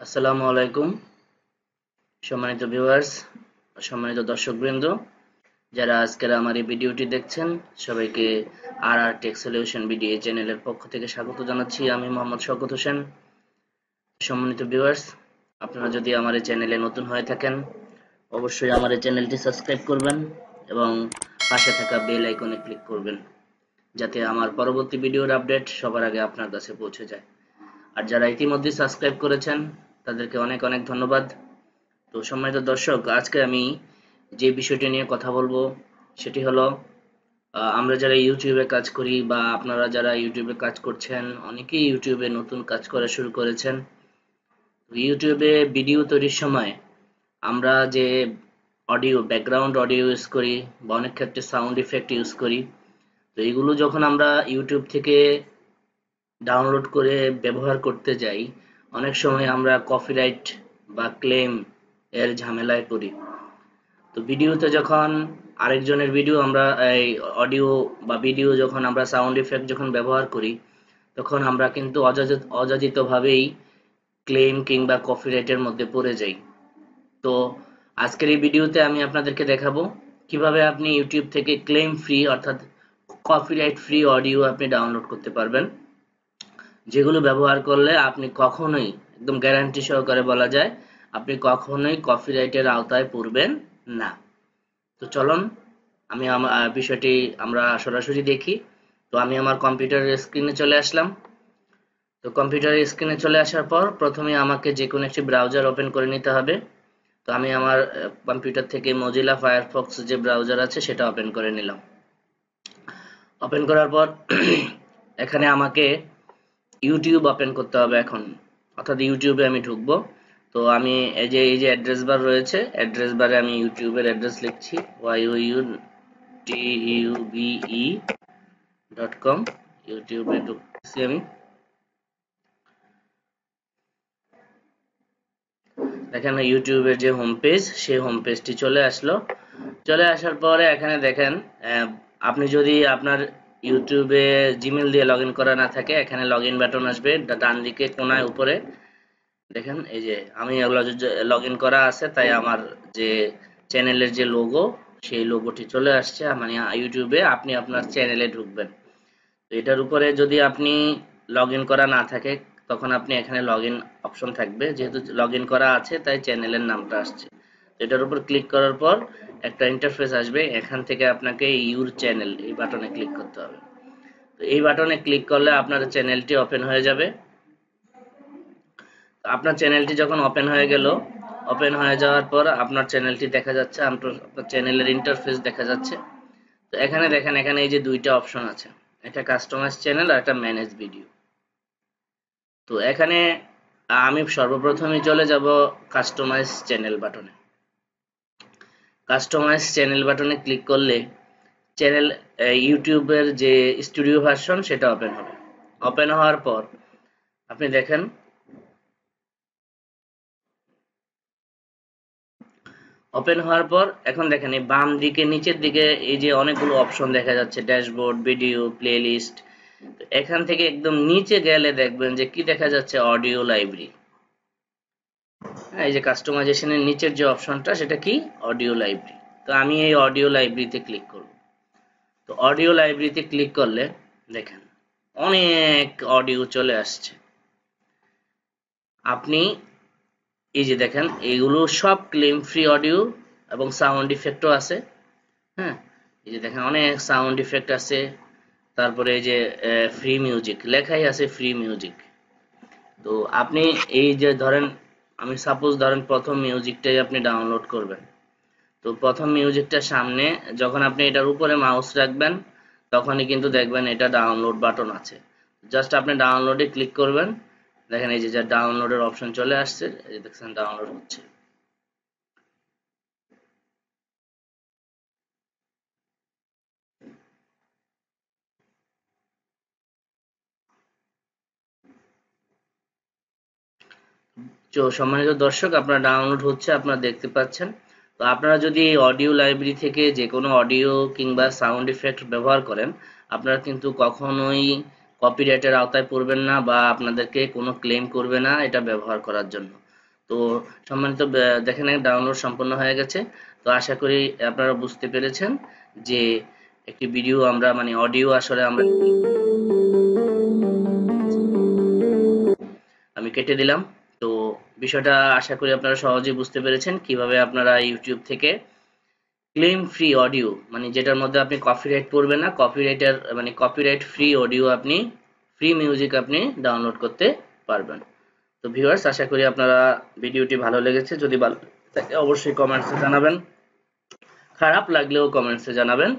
আসসালামু আলাইকুম সম্মানিত ভিউয়ার্স, সম্মানিত দর্শকবৃন্দ, যারা আজকের আমার এই ভিডিওটি দেখছেন সবাইকে আর আর টেক সলিউশন ভিডিও চ্যানেলের পক্ষ থেকে স্বাগত জানাচ্ছি। আমি মোহাম্মদ শওকত হোসেন। সম্মানিত ভিউয়ার্স, আপনারা যদি আমার এই চ্যানেলে নতুন হয়ে থাকেন অবশ্যই আমার এই চ্যানেলটি সাবস্ক্রাইব করবেন এবং পাশে থাকা বেল আইকনে ক্লিক করবেন যাতে আমার পরবর্তী ভিডিওর আপডেট সবার আগে আপনার কাছে পৌঁছে যায়। আর যারা ইতিমধ্যে সাবস্ক্রাইব করেছেন তাদেরকে অনেক অনেক ধন্যবাদ। তো সম্মানিত দর্শক, আজকে আমি যে বিষয়টি নিয়ে কথা বলবো সেটি হলো আমরা যারা ইউটিউবে কাজ করি বা আপনারা যারা ইউটিউবে কাজ করছেন, অনেকেই ইউটিউবে নতুন কাজ করা শুরু করেছেন। ইউটিউবে ভিডিও তৈরির সময় আমরা যে অডিও ব্যাকগ্রাউন্ড অডিও ইউজ করি বা অনেক ক্ষেত্রে সাউন্ড ইফেক্ট ইউজ করি, তো এগুলো যখন আমরা ইউটিউব থেকে ডাউনলোড করে ব্যবহার করতে যাই, অনেক সময় আমরা কপিরাইট বা ক্লেম এর ঝামেলায় পড়ি। তো ভিডিওতে যখন আরেকজনের ভিডিও আমরা এই অডিও বা ভিডিও যখন আমরা সাউন্ড ইফেক্ট যখন ব্যবহার করি, তখন আমরা কিন্তু অযাচিতভাবেই ক্লেম কিংবা কপিরাইটের মধ্যে পড়ে যাই। তো আজকের এই ভিডিওতে আমি আপনাদেরকে দেখাবো কিভাবে আপনি ইউটিউব থেকে ক্লেম ফ্রি অর্থাৎ কপিরাইট ফ্রি অডিও আপনি ডাউনলোড করতে পারবেন, যেগুলো ব্যবহার করলে আপনি কখনোই, একদম গ্যারান্টি সহকারে বলা যায়, আপনি কখনোই কপিরাইটের আওতায় পড়বেন না। তো চলুন আমি আমার বিষয়টি আমরা সরাসরি দেখি। তো আমি আমার কম্পিউটারের স্ক্রিনে চলে আসলাম। তো কম্পিউটারের স্ক্রিনে চলে আসার পর প্রথমে আমাকে যে কোনো একটি ব্রাউজার ওপেন করে নিতে হবে। তো আমি আমার কম্পিউটার থেকে মজিলা ফায়ারফক্স যে ব্রাউজার আছে সেটা ওপেন করে নিলাম। ওপেন করার পর এখানে আমাকে ইউটিউব ওপেন করতে হবে এখন, অর্থাৎ ইউটিউবে আমি ঢুকবো। তো আমি এই যে অ্যাড্রেস বার রয়েছে, অ্যাড্রেস বারে আমি ইউটিউবের অ্যাড্রেস লিখছি youtube.com। ইউটিউবে ঢুকছি আমি। দেখেন ইউটিউবের যে হোম পেজ, সেই হোম পেজটি চলে আসলো। চলে আসার পরে এখানে দেখেন আপনি যদি আপনার ইউটিউবে জিমেল দিয়ে লগ ইন করা না থাকে, এখানে লগ ইন বাটন আসবে ডান দিকে কোনায় উপরে। দেখেন এই যে আমি এগুলো লগ ইন করা আছে, তাই আমার যে চ্যানেলের যে লোগো, সেই লোগোটি চলে আসছে। মানে ইউটিউবে আপনি আপনার চ্যানেলে ঢুকবেন, তো এটার উপরে যদি আপনি লগ ইন করা না থাকে তখন আপনি এখানে লগ ইন অপশন থাকবে, যেহেতু লগ ইন করা আছে তাই চ্যানেলের নামটা আসছে। তো এটার উপর ক্লিক করার পর একটা ইন্টারফেস আসবে, এখান থেকে আপনাকে ইউর চ্যানেল এই বাটনে ক্লিক করতে হবে। তো এই বাটনে ক্লিক করলে আপনার চ্যানেলটি ওপেন হয়ে যাবে। আপনার চ্যানেলটি যখন ওপেন হয়ে গেল, ওপেন হয়ে যাওয়ার পর আপনার চ্যানেলটি দেখা যাচ্ছে, আপনার চ্যানেলের ইন্টারফেস দেখা যাচ্ছে। তো এখানে দেখেন, এখানে এই যে দুইটা অপশন আছে, একটা কাস্টমাইজ চ্যানেল আর একটা ম্যানেজ ভিডিও। তো এখানে আমি সর্বপ্রথমে চলে যাব কাস্টমাইজ চ্যানেল বাটনে। কাস্টমাইজ চ্যানেল বাটনে ক্লিক করলে চ্যানেল ইউটিউবের যে স্টুডিও ভার্সন সেটা ওপেন হবে। ওপেন হওয়ার পর আপনি দেখেন ওপেন হওয়ার পর এখন দেখেন এই বাম দিকে নিচের দিকে এই যে অনেকগুলো অপশন দেখা যাচ্ছে, ড্যাশবোর্ড, ভিডিও, প্লেলিস্ট। এখান থেকে একদম নিচে গেলে দেখবেন যে কি দেখা যাচ্ছে, অডিও লাইব্রেরি। এই যে কাস্টমাইজেশনের নিচের যে অপশনটা সেটা কি, অডিও লাইব্রেরি। তো আমি এই অডিও লাইব্রেরিতে ক্লিক করব। তো অডিও লাইব্রেরিতে ক্লিক করলে দেখেন অনেক অডিও চলে আসছে। আপনি এই যে দেখেন এগুলো সব ক্লেম ফ্রি অডিও এবং সাউন্ড ইফেক্টও আছে। হ্যাঁ, এই যে দেখেন অনেক সাউন্ড ইফেক্ট আছে। তারপরে এই যে ফ্রি মিউজিক লেখাই আছে, ফ্রি মিউজিক। তো আপনি এই যে ধরেন, আমি সাপোজ ধরেন প্রথম মিউজিকটাই আপনি ডাউনলোড করবেন। তো প্রথম মিউজিকটার সামনে যখন আপনি এটার উপরে মাউস রাখবেন তখনই কিন্তু দেখবেন এটা ডাউনলোড বাটন আছে। জাস্ট আপনি ডাউনলোডে ক্লিক করবেন। দেখেন এই যে ডাউনলোডের অপশন চলে আসছে, এই যে দেখছেন ডাউনলোড হচ্ছে। তো সম্মানিত দর্শক, আপনার ডাউনলোড হচ্ছে, আপনারা দেখতে পাচ্ছেন। তো আপনারা যদি এই অডিও লাইব্রেরি থেকে যে কোনো অডিও কিংবা সাউন্ড ইফেক্ট ব্যবহার করেন, আপনারা কিন্তু কখনোই কপিরাইটের আওতায় পড়বেন না বা আপনাদেরকে কোনো ক্লেম করবে না এটা ব্যবহার করার জন্য। তো সম্মানিত দেখেন ডাউনলোড সম্পন্ন হয়ে গেছে। তো আশা করি আপনারা বুঝতে পেরেছেন যে একটি ভিডিও আমরা মানে অডিও আসলে আমরা আমি কেটে দিলাম। তো বিষয়টা আশা করি আপনারা সহজেই বুঝতে পেরেছেন কিভাবে আপনারা ইউটিউব থেকে ক্লেম ফ্রি অডিও মানে যেটার মধ্যে আপনি কপিরাইট পড়বে না, কপিরাইটার মানে কপিরাইট ফ্রি অডিও আপনি ফ্রি মিউজিক আপনি ডাউনলোড করতে পারবেন। তো ভিউয়ার্স, আশা করি আপনারা ভিডিওটি ভালো লেগেছে। যদি ভালো লাগে অবশ্যই কমেন্টসে জানাবেন, খারাপ লাগলেও কমেন্টসে জানাবেন।